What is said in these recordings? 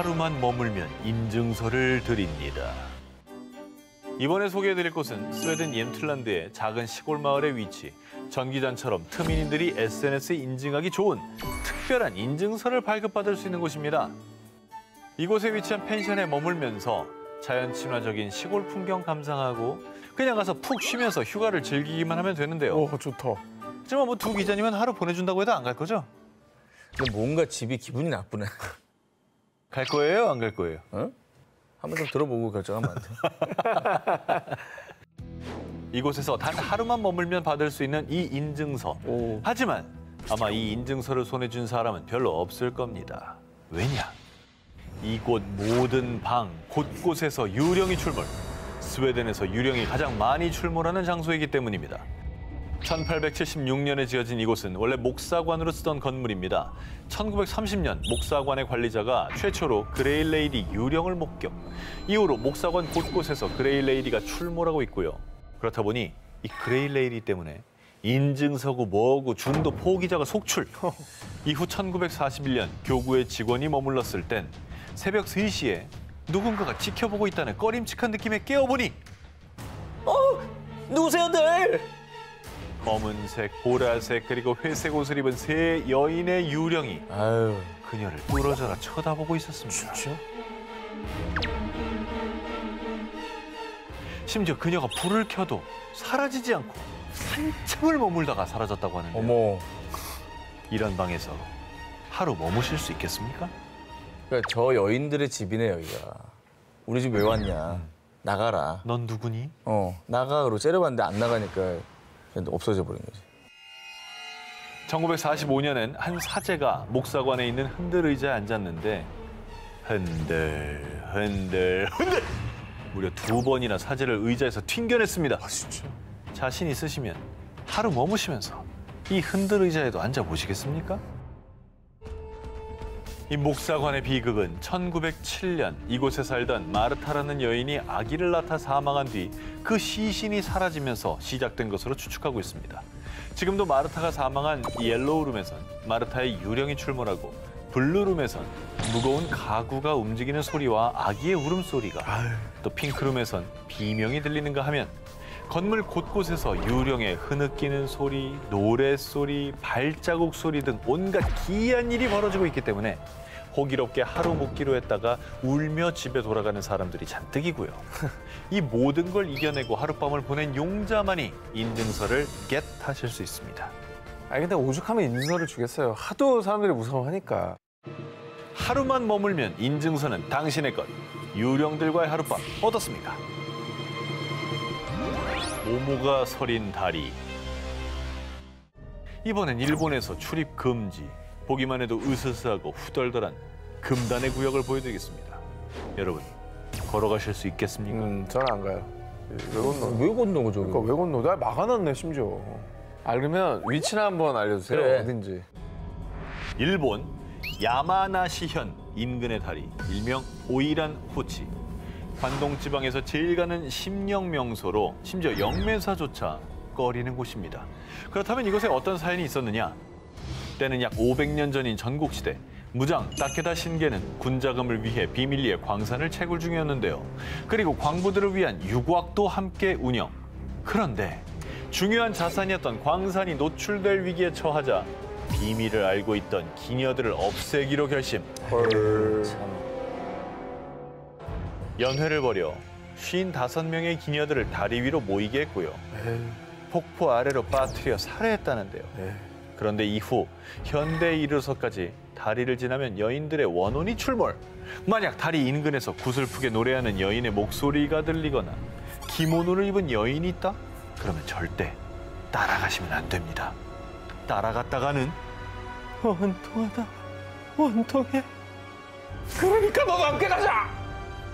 하루만 머물면 인증서를 드립니다. 이번에 소개해드릴 곳은 스웨덴 옌틀란드의 작은 시골 마을에 위치, 전기장처럼 트민인들이 SNS에 인증하기 좋은 특별한 인증서를 발급받을 수 있는 곳입니다. 이곳에 위치한 펜션에 머물면서 자연 친화적인 시골 풍경 감상하고 그냥 가서 푹 쉬면서 휴가를 즐기기만 하면 되는데요. 오, 좋다. 하지만 뭐 두 기자님은 하루 보내준다고 해도 안 갈 거죠? 근데 뭔가 집이 기분이 나쁘네. 갈 거예요? 안 갈 거예요? 어? 한번 좀 들어보고 결정하면 안 돼? 이곳에서 단 하루만 머물면 받을 수 있는 이 인증서. 오. 하지만 아마 이 인증서를 손에 쥔 사람은 별로 없을 겁니다. 왜냐? 이곳 모든 방 곳곳에서 유령이 출몰. 스웨덴에서 유령이 가장 많이 출몰하는 장소이기 때문입니다. 1876년에 지어진 이곳은 원래 목사관으로 쓰던 건물입니다. 1930년 목사관의 관리자가 최초로 그레일레이디 유령을 목격. 이후로 목사관 곳곳에서 그레일레이디가 출몰하고 있고요. 그렇다 보니 이 그레일레이디 때문에 인증서고 뭐고 중도 포기자가 속출. 이후 1941년 교구의 직원이 머물렀을 땐 새벽 3시에 누군가가 지켜보고 있다는 꺼림칙한 느낌에 깨어보니 누구세요들? 검은색, 보라색, 그리고 회색 옷을 입은 세 여인의 유령이 아유, 그녀를 뚫어져라 쳐다보고 있었습니다. 진짜? 심지어 그녀가 불을 켜도 사라지지 않고 한참을 머물다가 사라졌다고 하는데 어머. 이런 방에서 하루 머무실 수 있겠습니까? 그러니까 저 여인들의 집이네, 여기가. 우리 집 왜 왔냐. 나가라. 넌 누구니? 나가. 그러고 째려봤는데 안 나가니까 그냥 없어져 버린 거지. 1945년엔 한 사제가 목사관에 있는 흔들 의자에 앉았는데 흔들 무려 2번이나 사제를 의자에서 튕겨냈습니다. 아, 진짜? 자신 있으시면 하루 머무시면서 이 흔들 의자에도 앉아보시겠습니까? 이 목사관의 비극은 1907년 이곳에 살던 마르타라는 여인이 아기를 낳다 사망한 뒤 그 시신이 사라지면서 시작된 것으로 추측하고 있습니다. 지금도 마르타가 사망한 옐로우룸에선 마르타의 유령이 출몰하고 블루룸에선 무거운 가구가 움직이는 소리와 아기의 울음소리가 또 핑크룸에선 비명이 들리는가 하면 건물 곳곳에서 유령의 흐느끼는 소리, 노랫소리, 발자국 소리 등 온갖 기이한 일이 벌어지고 있기 때문에 호기롭게 하루 묵기로 했다가 울며 집에 돌아가는 사람들이 잔뜩이고요. 이 모든 걸 이겨내고 하룻밤을 보낸 용자만이 인증서를 겟하실 수 있습니다. 아니 근데 오죽하면 인증서를 주겠어요. 하도 사람들이 무서워하니까. 하루만 머물면 인증서는 당신의 것. 유령들과의 하룻밤 어떻습니까? 모모가 서린 다리. 이번엔 일본에서 출입 금지. 보기만 해도 으스스하고 후덜덜한 금단의 구역을 보여드리겠습니다. 여러분, 걸어가실 수 있겠습니까? 저는 안 가요. 왜 건너? 왜 건너, 저기? 그러니까 왜 건너? 나 막아놨네 심지어. 알면 위치나 한번 알려주세요. 그래. 어딘지. 일본 야마나시현 인근의 다리, 일명 오이란 호치. 관동 지방에서 제일 가는 심령 명소로 심지어 영매사조차 꺼리는 곳입니다. 그렇다면 이곳에 어떤 사연이 있었느냐? 때는 약 500년 전인 전국시대, 무장 다케다 신게는 군자금을 위해 비밀리에 광산을 채굴 중이었는데요. 그리고 광부들을 위한 유곽도 함께 운영. 그런데 중요한 자산이었던 광산이 노출될 위기에 처하자 비밀을 알고 있던 기녀들을 없애기로 결심. 연회를 벌여 55명의 기녀들을 다리 위로 모이게 했고요. 폭포 아래로 빠뜨려 살해했다는데요. 그런데 이후 현대에 이르러서까지 다리를 지나면 여인들의 원혼이 출몰. 만약 다리 인근에서 구슬프게 노래하는 여인의 목소리가 들리거나 기모노를 입은 여인이 있다? 그러면 절대 따라가시면 안 됩니다. 따라갔다가는 원통하다, 원통해. 그러니까 너도 함께 가자!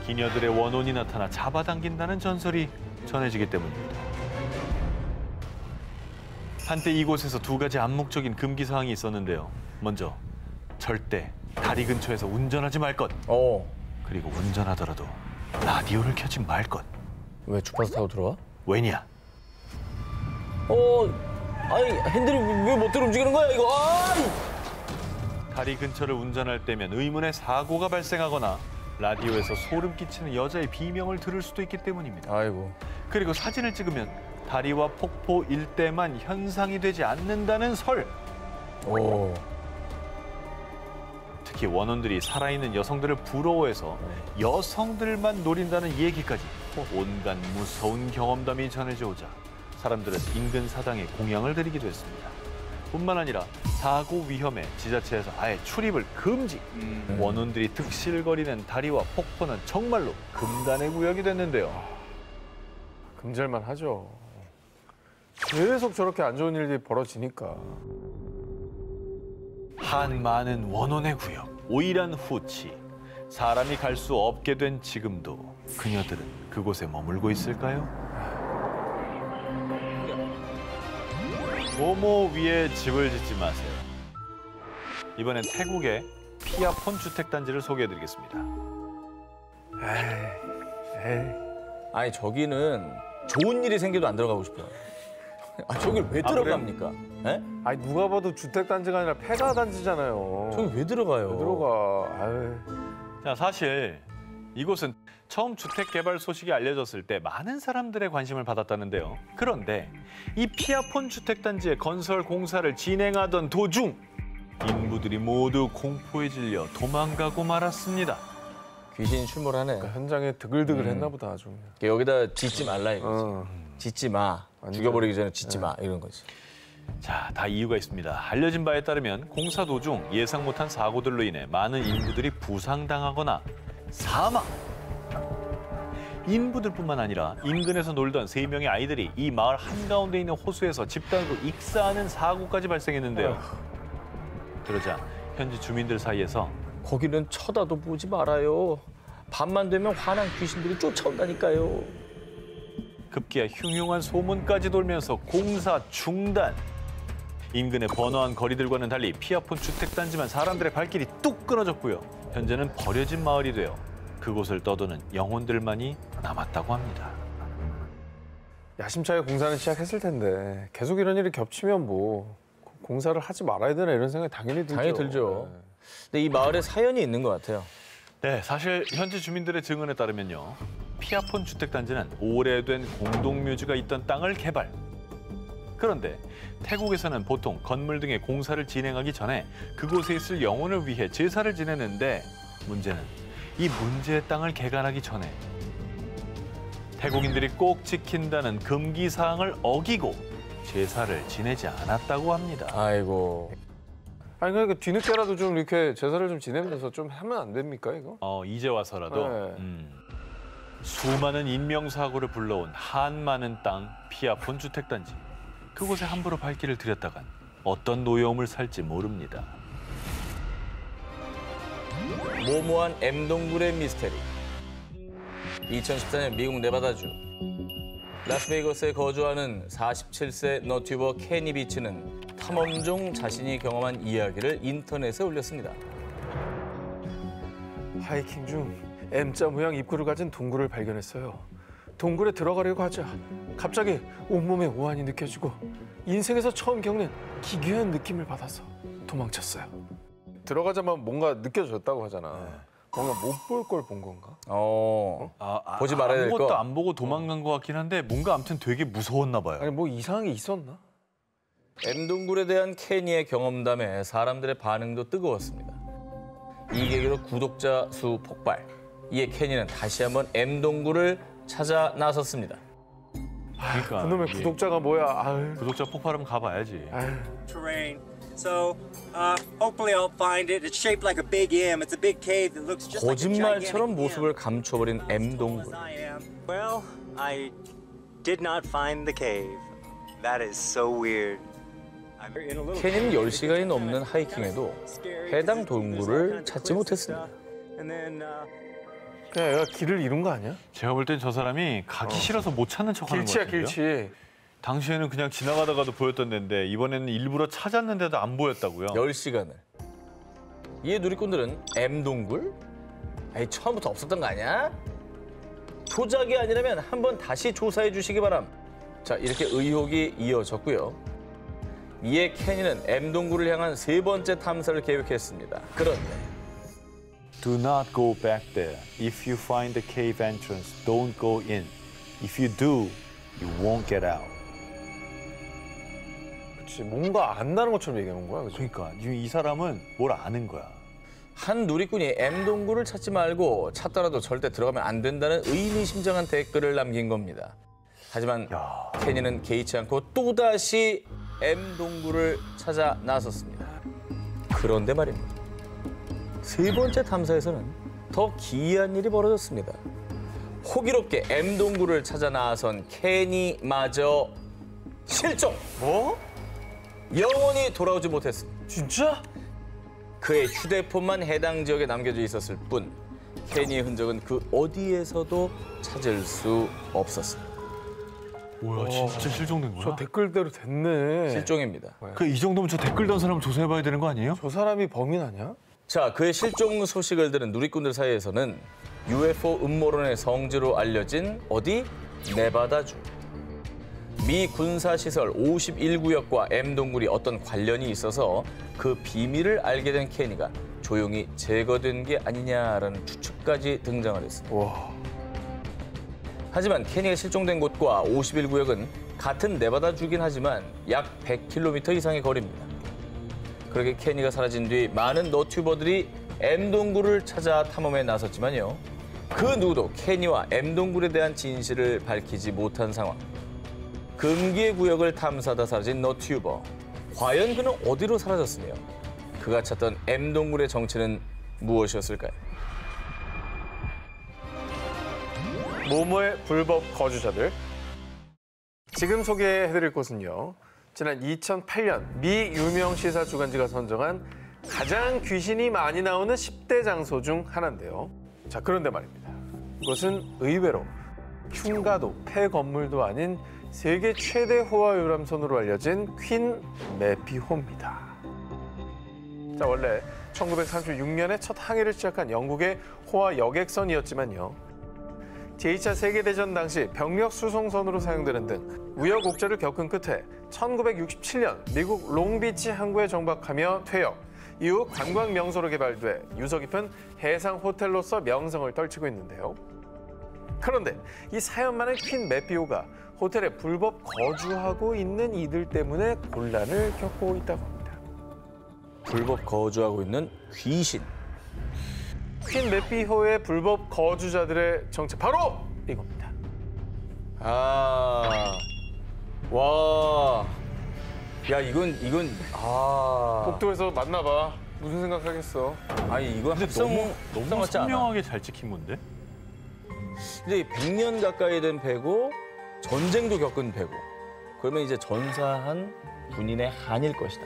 기녀들의 원혼이 나타나 잡아당긴다는 전설이 전해지기 때문입니다. 한때 이곳에서 2가지 암묵적인 금기 사항이 있었는데요. 먼저 절대 다리 근처에서 운전하지 말 것. 그리고 운전하더라도 라디오를 켜지 말 것. 왜 주파수 타고 들어와? 왜냐? 아니 핸들이 왜 멋대로 움직이는 거야 이거? 다리 근처를 운전할 때면 의문의 사고가 발생하거나 라디오에서 소름 끼치는 여자의 비명을 들을 수도 있기 때문입니다. 아이고. 그리고 사진을 찍으면 다리와 폭포 일대만 현상이 되지 않는다는 설. 오. 특히 원혼들이 살아있는 여성들을 부러워해서 여성들만 노린다는 얘기까지 온갖 무서운 경험담이 전해져 오자 사람들은 인근 사당에 공양을 드리기도 했습니다. 뿐만 아니라 사고 위험에 지자체에서 아예 출입을 금지. 원혼들이 득실거리는 다리와 폭포는 정말로 금단의 구역이 됐는데요. 금절만 하죠. 계속 저렇게 안 좋은 일이 벌어지니까. 한 많은 원혼의 구역, 오일한 후치. 사람이 갈 수 없게 된 지금도 그녀들은 그곳에 머물고 있을까요? 모모 위에 집을 짓지 마세요. 이번엔 태국의 피아폰 주택단지를 소개해드리겠습니다. 에이. 아니 저기는 좋은 일이 생겨도 안 들어가고 싶어요. 아 저길 왜 들어갑니까? 예? 아니 누가 봐도 주택단지가 아니라 폐가단지잖아요. 저기 왜 들어가요? 왜 들어가? 아유. 자, 사실 이곳은 처음 주택 개발 소식이 알려졌을 때 많은 사람들의 관심을 받았다는데요. 그런데 이 피아폰 주택단지의 건설 공사를 진행하던 도중 인부들이 모두 공포에 질려 도망가고 말았습니다. 귀신이 출몰하네. 그러니까 현장에 드글드글했나 보다 아주. 여기다 짓지 말라 이거지. 짓지 마. 완전. 죽여버리기 전에 짓지 마 이런 거지. 자, 다 이유가 있습니다. 알려진 바에 따르면 공사 도중 예상 못한 사고들로 인해 많은 인부들이 부상당하거나 사망. 인부들뿐만 아니라 인근에서 놀던 3명의 아이들이 이 마을 한가운데 있는 호수에서 집단으로 익사하는 사고까지 발생했는데요. 그러자 현지 주민들 사이에서 거기는 쳐다도 보지 말아요. 밤만 되면 화난 귀신들이 쫓아온다니까요. 급기야 흉흉한 소문까지 돌면서 공사 중단. 인근의 번화한 거리들과는 달리 피아폰 주택단지만 사람들의 발길이 뚝 끊어졌고요. 현재는 버려진 마을이 되어 그곳을 떠도는 영혼들만이 남았다고 합니다. 야심차게 공사는 시작했을 텐데 계속 이런 일이 겹치면 뭐 공사를 하지 말아야 되나 이런 생각이 당연히 들죠. 당연히 들죠. 근데 이 마을에 사연이 있는 것 같아요. 네, 사실 현지 주민들의 증언에 따르면요. 피아폰 주택단지는 오래된 공동묘지가 있던 땅을 개발. 그런데 태국에서는 보통 건물 등의 공사를 진행하기 전에 그곳에 있을 영혼을 위해 제사를 지내는데 문제는 이 문제의 땅을 개간하기 전에 태국인들이 꼭 지킨다는 금기 사항을 어기고 제사를 지내지 않았다고 합니다. 아이고. 아니 그러니까 뒤늦게라도 좀 이렇게 제사를 좀 지내면서 좀 하면 안 됩니까 이거? 이제 와서라도 네. 수많은 인명사고를 불러온 한 많은 땅 피아폰 주택단지. 그곳에 함부로 발길을 들였다간 어떤 노여움을 살지 모릅니다. 모모한 M동굴의 미스테리. 2014년 미국 네바다주 라스베이거스에 거주하는 47세 너튜버 케니 비치는 탐험중 자신이 경험한 이야기를 인터넷에 올렸습니다. 하이킹 중 M자 모양 입구를 가진 동굴을 발견했어요. 동굴에 들어가려고 하자 갑자기 온몸에 오한이 느껴지고 인생에서 처음 겪는 기괴한 느낌을 받아서 도망쳤어요. 들어가자마자 뭔가 느껴졌다고 하잖아. 뭔가 못 볼 걸 본 건가? 보지 말아야 될 거. 아무것도 안 보고 도망간 것 같긴 한데 뭔가 아무튼 되게 무서웠나 봐요. 아니 뭐 이상한 게 있었나? M동굴에 대한 케니의 경험담에 사람들의 반응도 뜨거웠습니다. 이 계기로 구독자 수 폭발. 이에 케니는 다시 한번 M동굴을 찾아 나섰습니다. 그러니까 그놈의 이게 구독자가 뭐야? 아유. 구독자 폭발하면 가봐야지. 아유. terrain. So, hopefully I'll find it. It's shaped like a big M. It's a big cave that looks just like a 거짓말처럼 gigantic 모습을 M. 감춰버린 As tall M동굴. as I am. Well, I did not find the cave. That is so weird. I'm in a little 케니는 cave. 10시간이 넘는 하이킹에도 Scary 해당 'cause there's all 동굴을 kinds of 찾지 cliffs and 못했습니다. stuff. And then, 그냥 얘가 길을 잃은 거 아니야? 제가 볼 땐 저 사람이 가기 싫어서 못 찾는 척하는 것 길치야 같은데요. 길치. 당시에는 그냥 지나가다가도 보였던 데인데 이번에는 일부러 찾았는데도 안 보였다고요. 10시간을. 이에 누리꾼들은 M동굴? 에이, 처음부터 없었던 거 아니야? 조작이 아니라면 한번 다시 조사해 주시기 바람. 자, 이렇게 의혹이 이어졌고요. 이에 케니는 M 동굴을 향한 세 번째 탐사를 계획했습니다. 그런데 Do not go back there. If you find the cave entrance, don't go in. If you do, you won't get out. 그치, 뭔가 안다는 것처럼 얘기하는 거야. 그치? 그러니까 지금 이 사람은 뭘 아는 거야. 한 누리꾼이 M 동굴을 찾지 말고 찾더라도 절대 들어가면 안 된다는 의미심장한 댓글을 남긴 겁니다. 하지만 야. 케니는 개의치 않고 또다시 M 동굴을 찾아 나섰습니다. 그런데 말입니다. 세 번째 탐사에서는 더 기이한 일이 벌어졌습니다. 호기롭게 M 동굴을 찾아 나선 케니마저 실종! 뭐? 영원히 돌아오지 못했습니다. 진짜? 그의 휴대폰만 해당 지역에 남겨져 있었을 뿐 케니의 흔적은 그 어디에서도 찾을 수 없었습니다. 뭐야, 진짜 실종된 거야? 저 댓글대로 됐네. 실종입니다. 그 이 정도면 저 댓글 단 사람 조사해봐야 되는 거 아니에요? 저 사람이 범인 아니야? 자, 그의 실종 소식을 들은 누리꾼들 사이에서는 UFO 음모론의 성지로 알려진 어디? 네바다주. 미 군사시설 51구역과 M 동굴이 어떤 관련이 있어서 그 비밀을 알게 된 케니가 조용히 제거된 게 아니냐라는 추측까지 등장을 했습니다. 와. 하지만 케니가 실종된 곳과 51구역은 같은 네바다주긴 하지만 약 100km 이상의 거리입니다. 그렇게 케니가 사라진 뒤 많은 너튜버들이 M 동굴을 찾아 탐험에 나섰지만요. 그 누구도 케니와 M 동굴에 대한 진실을 밝히지 못한 상황. 금기의 구역을 탐사하다 사라진 너튜버. 과연 그는 어디로 사라졌으며 그가 찾던 M 동굴의 정체는 무엇이었을까요? 모모의 불법 거주자들. 지금 소개해드릴 곳은요. 지난 2008년 미 유명 시사 주간지가 선정한 가장 귀신이 많이 나오는 10대 장소 중 하나인데요. 자, 그런데 말입니다. 이것은 의외로 흉가도 폐건물도 아닌 세계 최대 호화 유람선으로 알려진 퀸 매피호입니다. 자, 원래 1936년에 첫 항해를 시작한 영국의 호화 여객선이었지만요. 제2차 세계대전 당시 병력 수송선으로 사용되는 등 우여곡절을 겪은 끝에 1967년 미국 롱비치 항구에 정박하며 퇴역, 이후 관광 명소로 개발돼 유서 깊은 해상 호텔로서 명성을 떨치고 있는데요. 그런데 이 사연 많은 퀸 매피호가 호텔에 불법 거주하고 있는 이들 때문에 곤란을 겪고 있다고 합니다. 불법 거주하고 있는 귀신. 퀸 매피호의 불법 거주자들의 정체 바로 이겁니다. 아, 와, 야 이건 복도에서 만나봐. 무슨 생각하겠어? 아니 이건 합성 너무 같지 않아? 선명하게 잘 찍힌 건데? 이제 100년 가까이 된 배고 전쟁도 겪은 배고 그러면 이제 전사한 군인의 한일 것이다.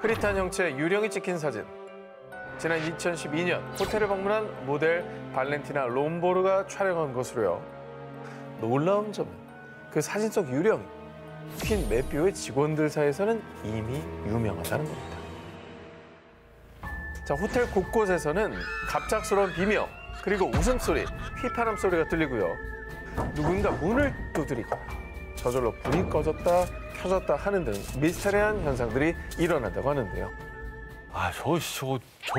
흐릿한 형체 유령이 찍힌 사진. 지난 2012년 호텔을 방문한 모델 발렌티나 롬보르가 촬영한 것으로요. 놀라운 점은 그 사진 속 유령이 퀸 매피호의 직원들 사이에서는 이미 유명하다는 겁니다. 자, 호텔 곳곳에서는 갑작스러운 비명, 그리고 웃음소리, 휘파람 소리가 들리고요. 누군가 문을 두드리거나 저절로 불이 꺼졌다 켜졌다 하는 등 미스터리한 현상들이 일어난다고 하는데요. 아, 저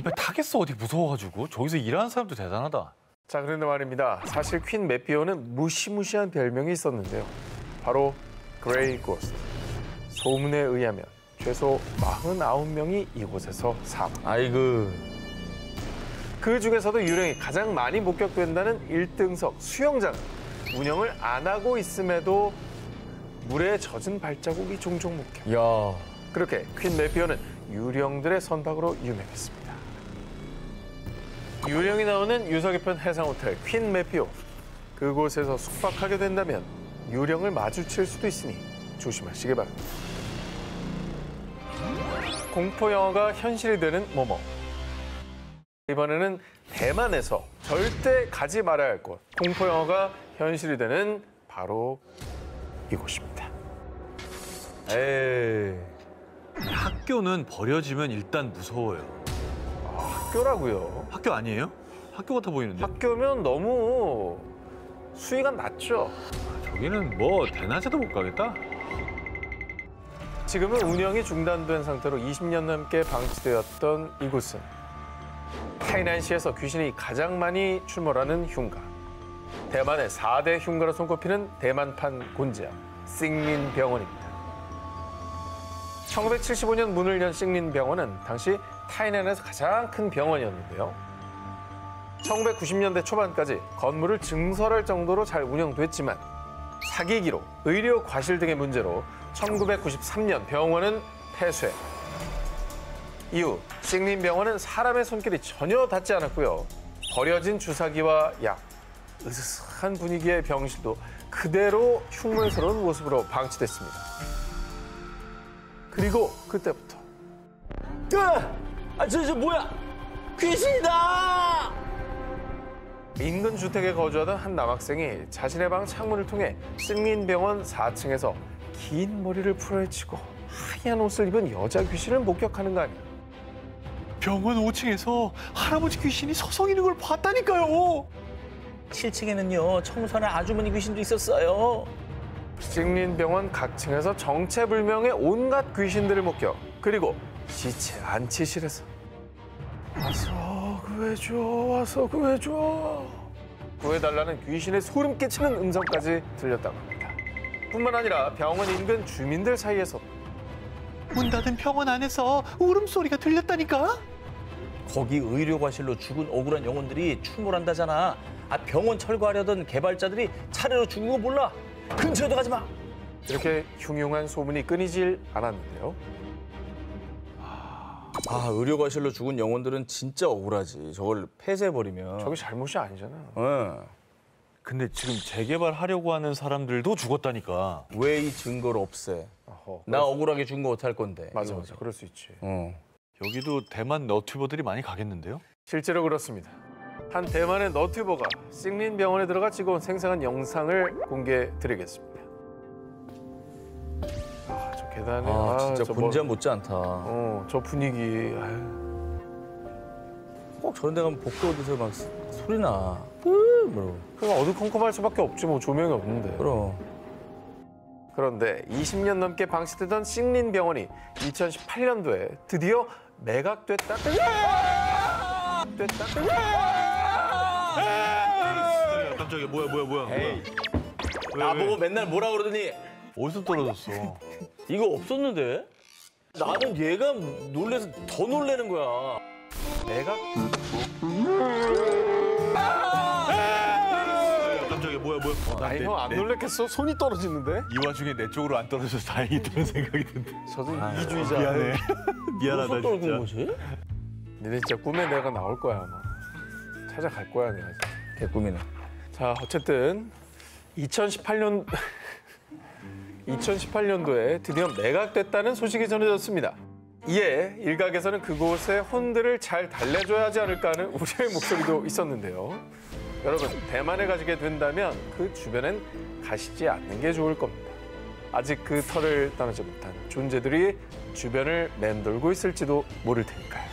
배 타겠어. 어디 무서워가지고. 저기서 일하는 사람도 대단하다. 자, 그런데 말입니다. 사실 퀸 매피호는 무시무시한 별명이 있었는데요. 바로 그레이 고스트. 소문에 의하면 최소 49명이 이곳에서 사망. 아이고. 그 중에서도 유령이 가장 많이 목격된다는 1등석 수영장은 운영을 안 하고 있음에도 물에 젖은 발자국이 종종 목격. 야. 그렇게 퀸 매피호는 유령들의 선박으로 유명했습니다. 유령이 나오는 유서 깊은 해상 호텔 퀸 매피호. 그곳에서 숙박하게 된다면 유령을 마주칠 수도 있으니 조심하시기 바랍니다. 공포 영화가 현실이 되는 모모. 이번에는 대만에서 절대 가지 말아야 할 곳. 공포 영화가 현실이 되는 바로 이곳입니다. 에이. 학교는 버려지면 일단 무서워요. 학교라고요. 학교 아니에요? 학교 같아 보이는데? 학교면 너무 수위가 낮죠. 저기는 뭐 대낮에도 못 가겠다? 지금은 운영이 중단된 상태로 20년 넘게 방치되었던 이곳은 타이난시에서 귀신이 가장 많이 출몰하는 흉가. 대만의 4대 흉가로 손꼽히는 대만판 곤지암 싱린 병원입니다. 1975년 문을 연 싱린 병원은 당시 타이난에서 가장 큰 병원이었는데요. 1990년대 초반까지 건물을 증설할 정도로 잘 운영됐지만 사기기로 의료 과실 등의 문제로 1993년 병원은 폐쇄. 이후 싱린 병원은 사람의 손길이 전혀 닿지 않았고요. 버려진 주사기와 약, 으스스한 분위기의 병실도 그대로 흉물스러운 모습으로 방치됐습니다. 그리고 그때부터 저 뭐야? 귀신이다! 인근 주택에 거주하던 한 남학생이 자신의 방 창문을 통해 싱린병원 4층에서 긴 머리를 풀어헤치고 하얀 옷을 입은 여자 귀신을 목격하는 거 아니야. 병원 5층에서 할아버지 귀신이 서성이는 걸 봤다니까요. 7층에는요, 청소하는 아주머니 귀신도 있었어요. 싱린병원 각 층에서 정체불명의 온갖 귀신들을 목격. 그리고 시체 안치실에서 와서 구해줘, 와서 구해줘. 구해달라는 귀신의 소름 끼치는 음성까지 들렸다고 합니다. 뿐만 아니라 병원 인근 주민들 사이에서 문 닫은 병원 안에서 울음소리가 들렸다니까. 거기 의료과실로 죽은 억울한 영혼들이 출몰한다잖아. 병원 철거하려던 개발자들이 차례로 죽은 거 몰라? 근처에도 가지 마. 이렇게 흉흉한 소문이 끊이질 않았는데요. 의료과실로 죽은 영혼들은 진짜 억울하지. 저걸 폐쇄해버리면. 저게 잘못이 아니잖아. 근데 지금 재개발하려고 하는 사람들도 죽었다니까. 왜 이 증거를 없애? 어허, 나 억울하게 죽은 거 어떡할 건데? 맞아, 그럴 수 있지. 여기도 대만 너튜버들이 많이 가겠는데요? 실제로 그렇습니다. 한 대만의 너튜버가 싱린 병원에 들어가 찍어온 생생한 영상을 공개드리겠습니다. 저 계단에 진짜 저 본전 못지 않다. 저 분위기. 아유. 꼭 저런 데 가면 복도 어디서 막 소리 나. 뭐. 그냥 어두컴컴할 수밖에 없지 뭐 조명이 없는데. 그럼. 그런데 20년 넘게 방치되던 싱린 병원이 2018년도에 드디어 매각됐다. 깜짝이야, 뭐야. 에이. 나보고 맨날 뭐라 그러더니 어디서 떨어졌어? 이거 없었는데? 나는 얘가 놀래서 더 놀래는 거야. 매각? 깜짝이야, 뭐야. 아니 형 안 놀랬겠어? 손이 떨어지는데? 이 와중에 내 쪽으로 안 떨어져서 다행이다는 생각이 든다. 저도 이기주의자. 미안해. 미안하다, 무슨 떨군 진짜. 거지? 니네 진짜 꿈에 내가 나올 거야 아마. 찾아갈 거야 내가. 개꿈이네. 자 어쨌든 2018년도에 드디어 매각됐다는 소식이 전해졌습니다. 이에 일각에서는 그곳에 혼들을 잘 달래줘야 하지 않을까 하는 우려의 목소리도 있었는데요. 여러분 대만에 가시게 된다면 그 주변엔 가시지 않는 게 좋을 겁니다. 아직 그 털을 떠나지 못한 존재들이 주변을 맴돌고 있을지도 모를 테니까요.